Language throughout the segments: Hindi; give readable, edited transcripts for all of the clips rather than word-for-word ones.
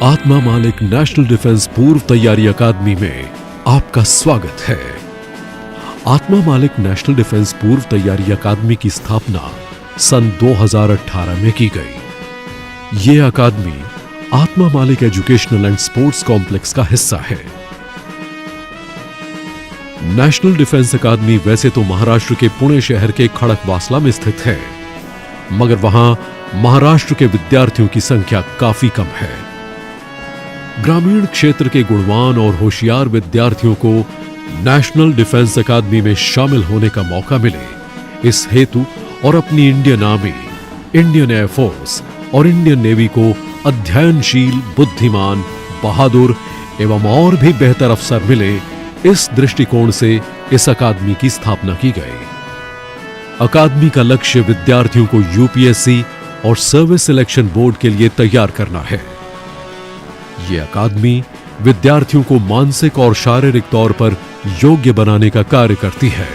आत्मा मालिक नेशनल डिफेंस पूर्व तैयारी अकादमी में आपका स्वागत है। आत्मा मालिक नेशनल डिफेंस पूर्व तैयारी अकादमी की स्थापना सन 2018 में की गई। ये अकादमी आत्मा मालिक एजुकेशनल एंड स्पोर्ट्स कॉम्प्लेक्स का हिस्सा है। नेशनल डिफेंस अकादमी वैसे तो महाराष्ट्र के पुणे शहर के खड़कवासला में स्थित है, मगर वहां महाराष्ट्र के विद्यार्थियों की संख्या काफी कम है। ग्रामीण क्षेत्र के गुणवान और होशियार विद्यार्थियों को नेशनल डिफेंस अकादमी में शामिल होने का मौका मिले, इस हेतु और अपनी इंडियन आर्मी, इंडियन एयरफोर्स और इंडियन नेवी को अध्ययनशील, बुद्धिमान, बहादुर एवं और भी बेहतर अफसर मिले, इस दृष्टिकोण से इस अकादमी की स्थापना की गई। अकादमी का लक्ष्य विद्यार्थियों को यूपीएससी और सर्विस सिलेक्शन बोर्ड के लिए तैयार करना है। यह अकादमी विद्यार्थियों को मानसिक और शारीरिक तौर पर योग्य बनाने का कार्य करती है,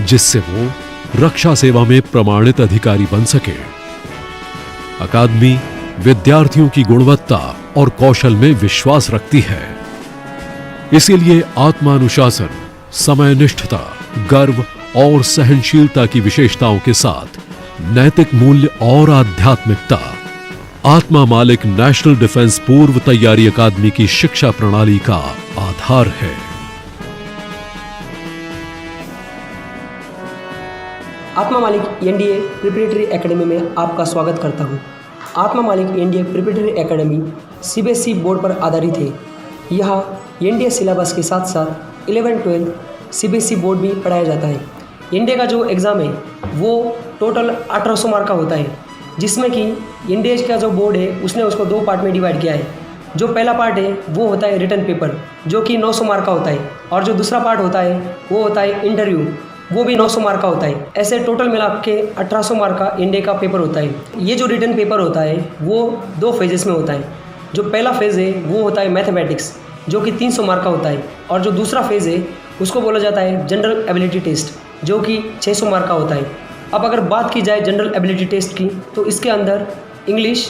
जिससे वो रक्षा सेवा में प्रमाणित अधिकारी बन सके। अकादमी विद्यार्थियों की गुणवत्ता और कौशल में विश्वास रखती है, इसीलिए आत्मानुशासन, समयनिष्ठता, गर्व और सहनशीलता की विशेषताओं के साथ नैतिक मूल्य और आध्यात्मिकता आत्मा मालिक नेशनल डिफेंस पूर्व तैयारी अकादमी की शिक्षा प्रणाली का आधार है। आत्मा मालिक एनडीए प्रिपरेटरी एकेडमी में आपका स्वागत करता हूं। आत्मा मालिक NDA preparatory academy CBSE board पर आधारित है। यहाँ एनडीए सिलेबस के साथ साथ 11-12 सीबीएसई बोर्ड भी पढ़ाया जाता है। एनडीए का जो एग्ज़ाम है वो टोटल 1800 मार्क का होता है, जिसमें कि एनडीए का जो बोर्ड है उसने उसको 2 पार्ट में डिवाइड किया है। जो पहला पार्ट है वो होता है रिटन पेपर, जो कि 900 मार्क का होता है, और जो दूसरा पार्ट होता है वो होता है इंटरव्यू, वो भी 900 मार्क का होता है। ऐसे टोटल मिला के 1800 मार्क का एनडीए का पेपर होता है। ये जो रिटन पेपर होता है वो 2 फेजेस में होता है। जो पहला फेज़ है वो होता है मैथमेटिक्स, जो कि 300 मार्क का होता है, और जो दूसरा फेज़ है उसको बोला जाता है जनरल एबिलिटी टेस्ट, जो कि 600 मार्क का होता है। अब अगर बात की जाए जनरल एबिलिटी टेस्ट की, तो इसके अंदर इंग्लिश,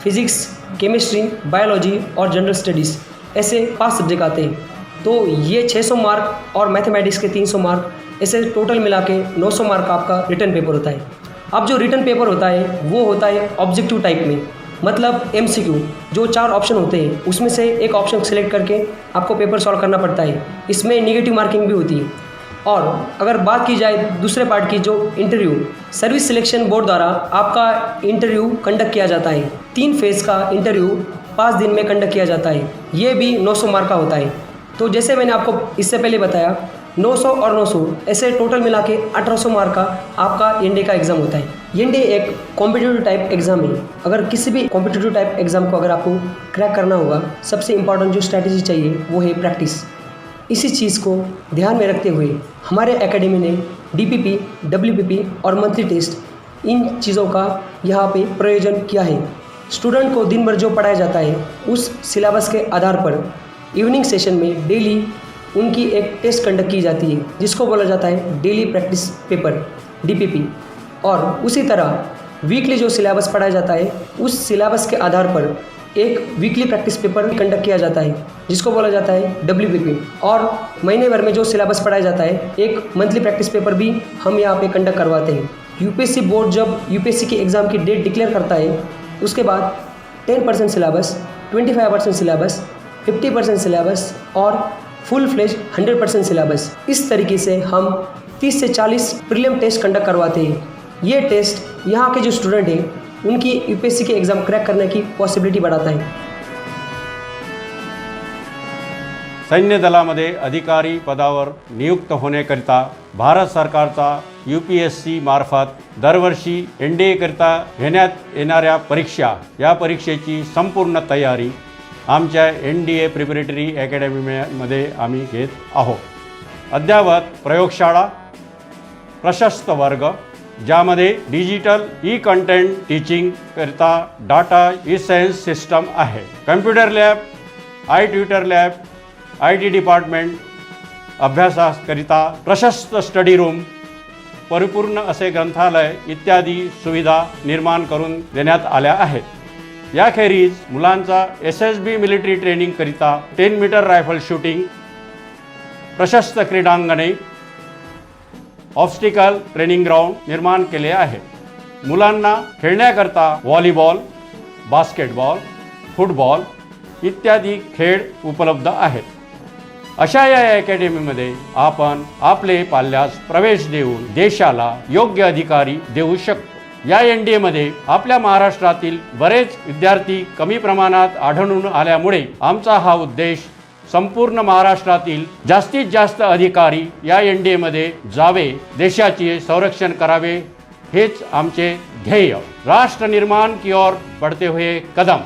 फिजिक्स, केमिस्ट्री, बायोलॉजी और जनरल स्टडीज़ ऐसे 5 सब्जेक्ट आते हैं। तो ये 600 मार्क और मैथमेटिक्स के 300 मार्क, ऐसे टोटल मिला के 900 मार्क का आपका रिटन पेपर होता है। अब जो रिटन पेपर होता है वो होता है ऑब्जेक्टिव टाइप में, मतलब एमसीक्यू। जो 4 ऑप्शन होते हैं उसमें से एक ऑप्शन सेलेक्ट करके आपको पेपर सॉल्व करना पड़ता है। इसमें नेगेटिव मार्किंग भी होती है। और अगर बात की जाए दूसरे पार्ट की, जो इंटरव्यू, सर्विस सिलेक्शन बोर्ड द्वारा आपका इंटरव्यू कंडक्ट किया जाता है। 3 फेज़ का इंटरव्यू 5 दिन में कंडक्ट किया जाता है। ये भी 900 मार्क का होता है। तो जैसे मैंने आपको इससे पहले बताया, 900 और 900 ऐसे टोटल मिला के 1800 मार्क का आपका एनडीए का एग्ज़ाम होता है। एनडीए एक कॉम्पिटिटिव टाइप एग्ज़ाम है। अगर किसी भी कॉम्पिटिटिव टाइप एग्ज़ाम को अगर आपको क्रैक करना होगा, सबसे इंपॉर्टेंट जो स्ट्रैटेजी चाहिए वो है प्रैक्टिस। इसी चीज़ को ध्यान में रखते हुए हमारे एकेडमी ने डीपीपी, डब्ल्यूपीपी और मंथली टेस्ट, इन चीज़ों का यहाँ पे प्रयोजन किया है। स्टूडेंट को दिन भर जो पढ़ाया जाता है उस सिलेबस के आधार पर इवनिंग सेशन में डेली उनकी एक टेस्ट कंडक्ट की जाती है, जिसको बोला जाता है डेली प्रैक्टिस पेपर, डीपीपी। और उसी तरह वीकली जो सिलेबस पढ़ाया जाता है उस सिलेबस के आधार पर एक वीकली प्रैक्टिस पेपर कंडक्ट किया जाता है, जिसको बोला जाता है डब्ल्यूपीपी। और महीने भर में जो सिलेबस पढ़ाया जाता है एक मंथली प्रैक्टिस पेपर भी हम यहाँ पे कंडक्ट करवाते हैं। यूपीएससी बोर्ड जब यूपीएससी की एग्ज़ाम की डेट डिक्लेयर करता है, उसके बाद 10% सिलेबस, 25% सिलेबस, 50% सिलेबस और फुल फ्लेज 100% सिलेबस, इस तरीके से हम 30 से 40 प्रीलिम टेस्ट कंडक्ट करवाते हैं। ये टेस्ट यहाँ के जो स्टूडेंट हैं उनकी यूपीएससी के एग्ज़ाम क्रैक करने की पॉसिबिलिटी बढ़ाता है। सैन्य दलामध्ये अधिकारी पदावर नियुक्त होण्याकरिता भारत सरकारचा यूपीएससी मार्फत दरवर्षी एनडीएकरिता घेण्यात येणाऱ्या परीक्षा, या परीक्षेची संपूर्ण तयारी आमच्या एनडीए प्रिपरेटरी अकॅडमीमध्ये आम्ही घेत आहोत। अद्ययावत प्रयोगशाळा, प्रशस्त वर्ग, ज्यामध्ये डिजिटल ई कंटेंट टीचिंग करता डाटा ई सायन्स सिस्टम आहे, computer lab, I tutor lab, IT department, अभ्यासाकरिता प्रशस्त स्टडी रूम, परिपूर्ण असे ग्रंथालय इत्यादी सुविधा निर्माण करून देण्यात आल्या आहेत। याखेरीज मुलांचा SSB मिलिटरी ट्रेनिंगकरिता 10 मीटर रायफल शूटिंग, प्रशस्त क्रीडांगणे, ऑब्स्टिकल ट्रेनिंग ग्राउंड निर्माण केले आहे. मुलांना खेळण्याकरता व्हॉलीबॉल, बास्केटबॉल, फुटबॉल इत्यादी खेळ उपलब्ध आहेत. अशा या अकॅडमीमध्ये आपण आपले पाल्यास प्रवेश देऊन देशाला योग्य अधिकारी देऊ शकतो. या NDAमध्ये आपल्या महाराष्ट्रातील बरेच विद्यार्थी कमी प्रमाणात आढळून आल्यामुळे आमचा हा उद्देश संपूर्ण महाराष्ट्रातील जास्तीत जास्त अधिकारी या NDAमध्ये जावे, देशाचे संरक्षण करावे, हेच आमचे ध्येय. राष्ट्र निर्माण की ओर बढ़ते हुए कदम.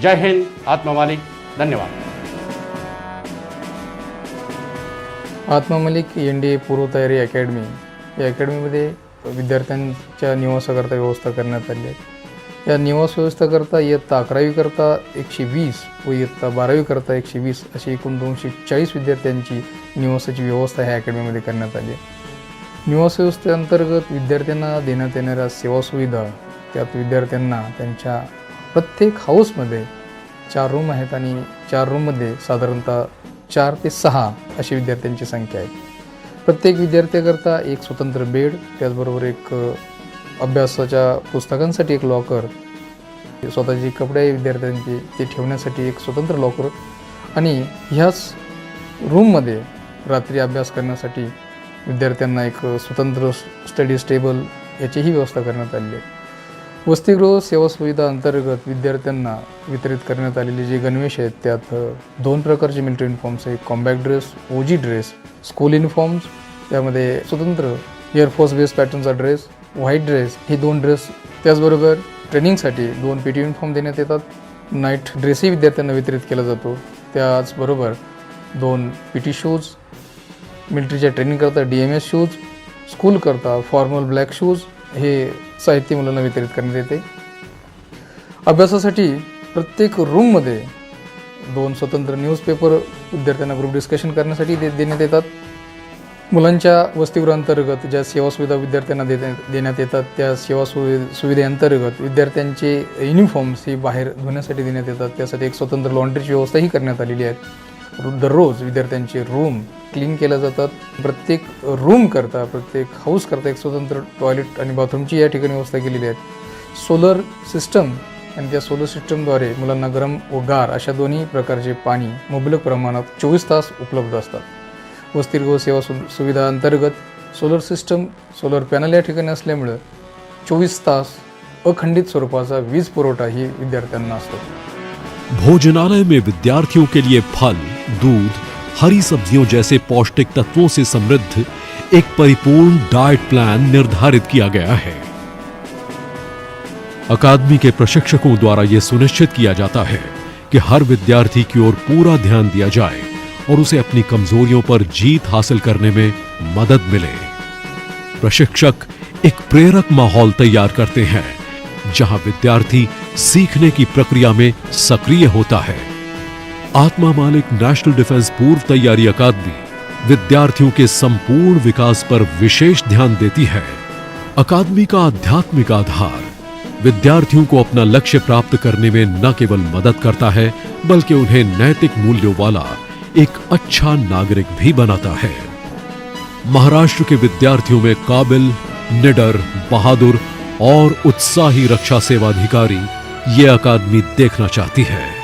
जय हिंद. आत्मा मालिक. धन्यवाद. आत्मा मालिक NDA पूर्वतयारी अकॅडमी या अकॅडमीमध्ये विद्यार्थ्यांच्या निवासाकरता व्यवस्था करण्यात आली आहे. या निवास व्यवस्थेकरता इयत्ता 11वी करता 120 व इयत्ता 12वी करता 120 अशी एकूण 240 विद्यार्थ्यांची निवासाची व्यवस्था ह्या अकॅडमीमध्ये करण्यात आली आहे. निवास व्यवस्थेअंतर्गत विद्यार्थ्यांना देण्यात येणाऱ्या सेवासुविधा, त्यात विद्यार्थ्यांना त्यांच्या प्रत्येक हाऊसमध्ये 4 रूम आहेत आणि 4 रूममध्ये साधारणतः 4 ते 6 अशी विद्यार्थ्यांची संख्या आहे. प्रत्येक विद्यार्थ्याकरता एक स्वतंत्र बेड, त्याचबरोबर एक अभ्यासाच्या पुस्तकांसाठी एक लॉकर, स्वतःची कपडे आहे विद्यार्थ्यांची ते ठेवण्यासाठी एक स्वतंत्र लॉकर आणि ह्याच रूममध्ये रात्री अभ्यास करण्यासाठी विद्यार्थ्यांना एक स्वतंत्र स्टडी टेबल याचीही व्यवस्था करण्यात आली आहे. वसतिगृह सेवा सुविधा अंतर्गत विद्यार्थ्यांना वितरित करण्यात आलेले जे गणवेश आहेत त्यात 2 प्रकारचे मिलिटरी युनिफॉर्म्स आहे, combat dress, OG dress, school uniforms, त्यामध्ये स्वतंत्र एअरफोर्स बेस पॅटर्नचा ड्रेस, व्हाईट ड्रेस हे 2 ड्रेस, त्याचबरोबर ट्रेनिंगसाठी 2 PT युनिफॉर्म देण्यात येतात. नाईट ड्रेसही विद्यार्थ्यांना वितरित केला जातो. त्याचबरोबर 2 PT शूज, मिलिटरीच्या ट्रेनिंगकरता DMS शूज, स्कूलकरता फॉर्मल ब्लॅक शूज हे साहित्य मुलांना वितरित करण्यात येते. अभ्यासासाठी प्रत्येक रूममध्ये 2 स्वतंत्र न्यूजपेपर विद्यार्थ्यांना ग्रुप डिस्कशन करण्यासाठी देण्यात येतात. मुलांच्या वसतिगृहांतर्गत ज्या सेवासुविधा विद्यार्थ्यांना देण्यात येतात त्या सुविधेअंतर्गत विद्यार्थ्यांचे युनिफॉर्म्स ही बाहेर धुण्यासाठी देण्यात येतात. त्यासाठी एक स्वतंत्र लॉन्ड्रीची व्यवस्थाही करण्यात आलेली आहे. दररोज विद्यार्थ्यांचे रूम क्लीन केल्या जातात. प्रत्येक रूमकरता, प्रत्येक हाऊसकरता एक स्वतंत्र टॉयलेट आणि बाथरूमची या ठिकाणी व्यवस्था केलेली आहे. सोलर सिस्टम आणि त्या सोलर सिस्टमद्वारे मुलांना गरम व गार अशा दोन्ही प्रकारचे पाणी मुबलक प्रमाणात 24 तास उपलब्ध असतात. वसतिगृह सेवा सुविधा अंतर्गत सोलर सिस्टम, सोलर पॅनल या ठिकाणी असल्यामुळे 24 तास अखंडित स्वरूपाचा वीज पुरवठा ही विद्यार्थ्यांना असतो. भोजनालय में विद्यार्थियों के लिए फल, दूध, हरी सब्जियों जैसे पौष्टिक तत्वों से समृद्ध एक परिपूर्ण डाइट प्लान निर्धारित किया गया है. अकादमी के प्रशिक्षकों द्वारा यह सुनिश्चित किया जाता है कि हर विद्यार्थी की ओर पूरा ध्यान दिया जाए और उसे अपनी कमजोरियों पर जीत हासिल करने में मदद मिले. प्रशिक्षक एक प्रेरक माहौल तैयार करते हैं जहां विद्यार्थी सीखने की प्रक्रिया में सक्रिय होता है. आत्मा मालिक नेशनल डिफेंस पूर्व तैयारी अकादमी विद्यार्थियों के संपूर्ण विकास पर विशेष ध्यान देती है. अकादमी का आध्यात्मिक आधार विद्यार्थियों को अपना लक्ष्य प्राप्त करने में न केवल मदद करता है बल्कि उन्हें नैतिक मूल्यों वाला एक अच्छा नागरिक भी बनाता है. महाराष्ट्र के विद्यार्थियों में काबिल, निडर, बहादुर और उत्साही रक्षा सेवा अधिकारी ये अकादमी देखना चाहती है.